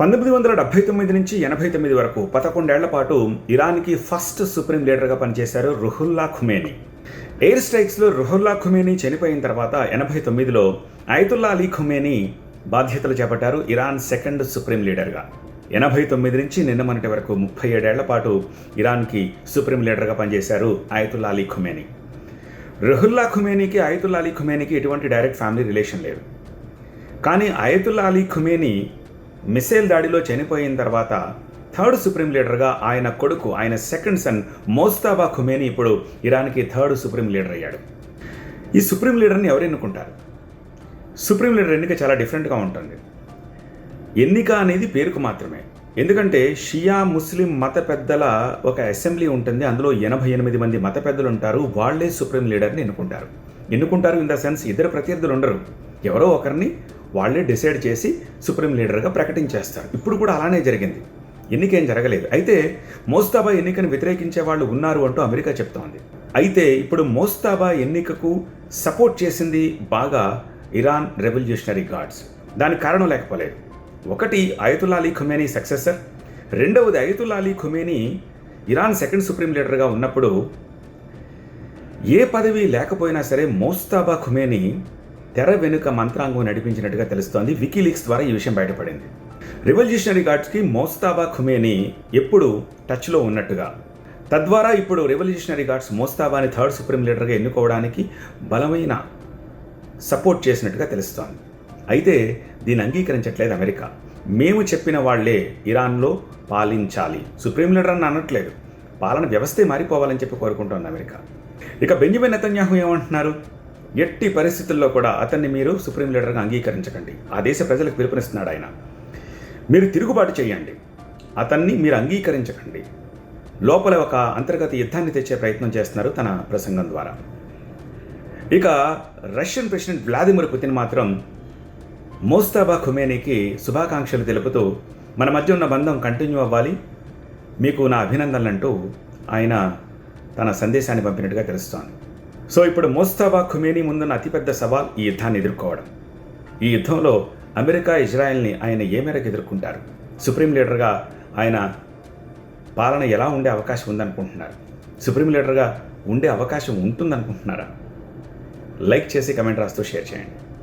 1979 నుంచి 89 వరకు 11 ఏళ్ల పాటు ఇరాన్కి ఫస్ట్ సుప్రీం లీడర్గా పనిచేశారు రుహుల్లా ఖుమేనీ. ఎయిర్ స్ట్రైక్స్లో రుహుల్లా ఖుమేనీ చనిపోయిన తర్వాత 89లో అయతుల్లా అలీ ఖుమేనీ బాధ్యతలు చేపట్టారు ఇరాన్ సెకండ్ సుప్రీం లీడర్గా. 89 నుంచి నిన్న మొన్నటి వరకు 37 ఏళ్ల పాటు ఇరాన్కి సుప్రీం లీడర్గా పనిచేశారు అయతుల్లా అలీ ఖుమేనీ. రుహుల్లా ఖుమేనీకి అయతుల్లా అలీ ఖుమేనీకి ఎటువంటి డైరెక్ట్ ఫ్యామిలీ రిలేషన్ లేదు. కానీ అయతుల్లా అలీ ఖుమేనీ మిసైల్ దాడిలో చనిపోయిన తర్వాత థర్డ్ సుప్రీం లీడర్గా ఆయన కొడుకు, ఆయన సెకండ్ సన్ మోజ్తబా ఖుమేనీ ఇప్పుడు ఇరాన్కి థర్డ్ సుప్రీం లీడర్ అయ్యాడు. ఈ సుప్రీం లీడర్ని ఎవరు ఎన్నుకుంటారు? సుప్రీం లీడర్ ఎన్నిక చాలా డిఫరెంట్గా ఉంటుంది. ఎన్నిక అనేది పేరుకు మాత్రమే. ఎందుకంటే షియా ముస్లిం మత పెద్దల ఒక అసెంబ్లీ ఉంటుంది. అందులో 88 మంది మత పెద్దలు ఉంటారు. వాళ్లే సుప్రీం లీడర్ని ఎన్నుకుంటారు ఇన్ ద సెన్స్ ఇద్దరు ప్రత్యర్థులు ఉండరు. ఎవరో ఒకరిని వాళ్లే డిసైడ్ చేసి సుప్రీం లీడర్గా ప్రకటించేస్తారు. ఇప్పుడు కూడా అలానే జరిగింది. ఎన్నికేం జరగలేదు. అయితే మోజ్తబా ఎన్నికను వ్యతిరేకించే వాళ్ళు ఉన్నారు అంటూ అమెరికా చెప్తోంది. అయితే ఇప్పుడు మోజ్తబా ఎన్నికకు సపోర్ట్ చేసింది బాగా ఇరాన్ రెవల్యూషనరీ గార్డ్స్. దానికి కారణం లేకపోలేదు. ఒకటి, అయతుల్లా అలీ ఖుమేనీ సక్సెసర్. రెండవది, Ayatollah Ali Khamenei Iran second supreme లీడర్గా ఉన్నప్పుడు ఏ పదవి లేకపోయినా సరే మోజ్తబా ఖుమేనీ తెర వెనుక మంత్రాంగం నడిపించినట్టుగా తెలుస్తోంది. వికీలీక్స్ ద్వారా ఈ విషయం బయటపడింది. రెవల్యూషనరీ గార్డ్స్కి మోజ్తబా ఖుమేనీ ఎప్పుడు టచ్లో ఉన్నట్టుగా, తద్వారా ఇప్పుడు రెవల్యూషనరీ గార్డ్స్ మోజ్తబాని థర్డ్ సుప్రీం లీడర్గా ఎన్నుకోవడానికి బలమైన సపోర్ట్ చేసినట్టుగా తెలుస్తోంది. అయితే దీన్ని అంగీకరించట్లేదు అమెరికా. మేము చెప్పిన వాళ్లే ఇరాన్లో పాలించాలి, సుప్రీం లీడర్ అని అనట్లేదు, పాలన వ్యవస్థే మారిపోవాలని చెప్పి కోరుకుంటోంది అమెరికా. ఇక బెంజమిన్ నెతన్యాహు ఏమంటున్నారు? ఎట్టి పరిస్థితుల్లో కూడా అతన్ని మీరు సుప్రీం లీడర్గా అంగీకరించకండి. ఆ దేశ ప్రజలకు పిలుపునిస్తున్నాడు ఆయన. మీరు తిరుగుబాటు చేయండి, అతన్ని మీరు అంగీకరించకండి. లోపల ఒక అంతర్గత యుద్ధాన్ని తెచ్చే ప్రయత్నం చేస్తున్నారు తన ప్రసంగం ద్వారా. ఇక రష్యన్ ప్రెసిడెంట్ వ్లాదిమిర్ పుతిన్ మాత్రం మోజ్తబా ఖుమేనీకి శుభాకాంక్షలు తెలుపుతూ మన మధ్య ఉన్న బంధం కంటిన్యూ అవ్వాలి, మీకు నా అభినందనలంటూ ఆయన తన సందేశాన్ని పంపినట్టుగా తెలుస్తోంది. సో ఇప్పుడు మోజ్తబా ఖుమేనీ ముందున్న అతిపెద్ద సవాల్ ఈ యుద్ధాన్ని ఎదుర్కోవడం. ఈ యుద్ధంలో అమెరికా, ఇజ్రాయెల్ని ఆయన ఏ మేరకు ఎదుర్కొంటారు? సుప్రీం లీడర్గా ఆయన పాలన ఎలా ఉండే అవకాశం ఉందనుకుంటున్నారు? సుప్రీం లీడర్గా ఉండే అవకాశం ఉంటుందనుకుంటున్నారా? లైక్ చేసి కమెంట్ రాస్తూ షేర్ చేయండి.